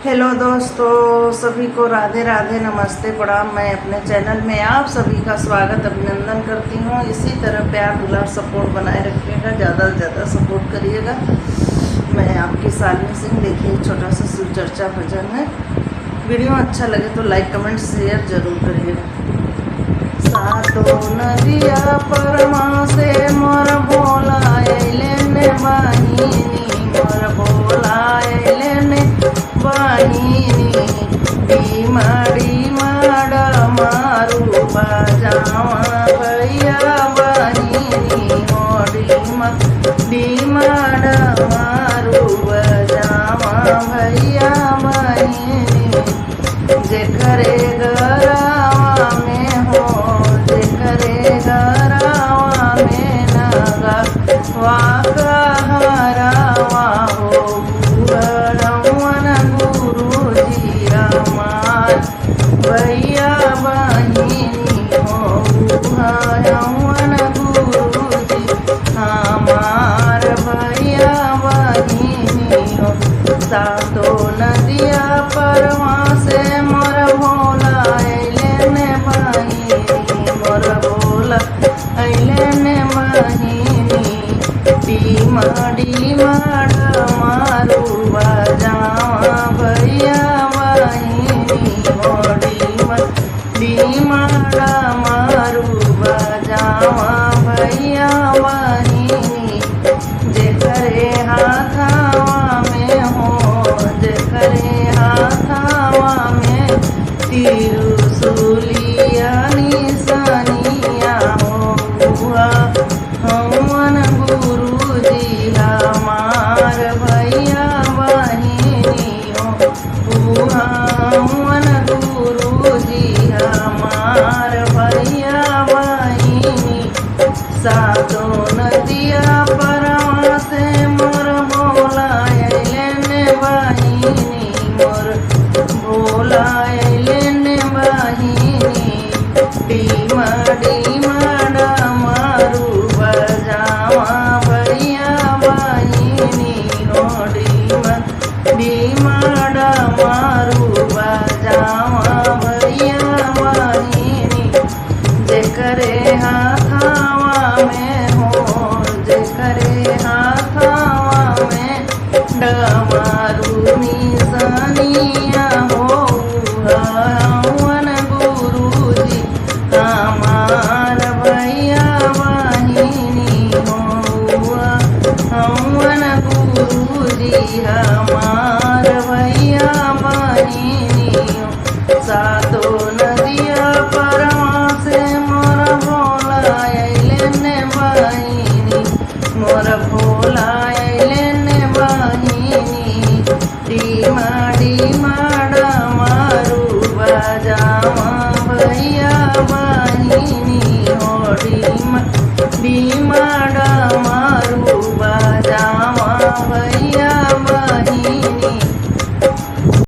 Hello दोस्तों, सभी को राधे राधे, नमस्ते, प्रणाम। मैं अपने चैनल में आप सभी का स्वागत अभिनंदन करती हूँ। इसी तरह प्यार दुलार सपोर्ट बनाए रखिएगा, ज़्यादा से ज़्यादा सपोर्ट करिएगा। मैं आपकी शालिनी सिंह। देखिए, छोटा सा शिव चर्चा भजन है। वीडियो अच्छा लगे तो लाइक कमेंट शेयर जरूर करिएगा। सातो नदिया परमा से मोर भोला अइले बाहिनी, मोर भोला अइले बाहिनी। बीमारी माड़ा मारू बजावा भैया बाहिनी, बीमाड़ा मारू बजावा भैया बाहिनी। जेकरे गरावा में हो, जेकरे गरावा में नगा वाका हरावा हो, गुरवन गुरुजी हमार भैया बहिनी हो, गुरवन गुरुजी हमार भैया बहिनी हो। सातो नदिया परवा से मोर भोला अइले ने बहिनी, मोर भोला अइले ने बहिनी। डीमा डीमाड़ा मारू बजावा भैया बहिनी हो, डीमा डीमाड़ा मारू बजावा भैया बहिनी। जेकरे हाथावा में हो, जेकरे हाथावा में त्रिशूलिया निशानिया हो, हवन गुरुजी हमार भैया बहिनी हो, हवन गुरुजी हमार भैया बहिनी। सातो नदिया परवा से मोर भोला अइले ने बहिनी, मोर भोला अइले ने बहिनी। डीमा डीमाड़ा मारू बजावा भैया बहिनी हो, डीमा डीमाड़ा मारू बजावा भैया बहिनी। जेकरे हाथावा में हो, जेकरे हाथावा में डमारू निशानिया हो, हवन गुरुजी हमार भैया बहिनी हो, हवन गुरुजी हमार भैया बहिनी हो। सातो नदिया परवा से मोर भोला अइले ने बहिनी, मोर भोला अइले ने बहिनी। डीमा डीमाड़ा मारू बजावा भैया बहिनी हो, डीमा डीमाड़ा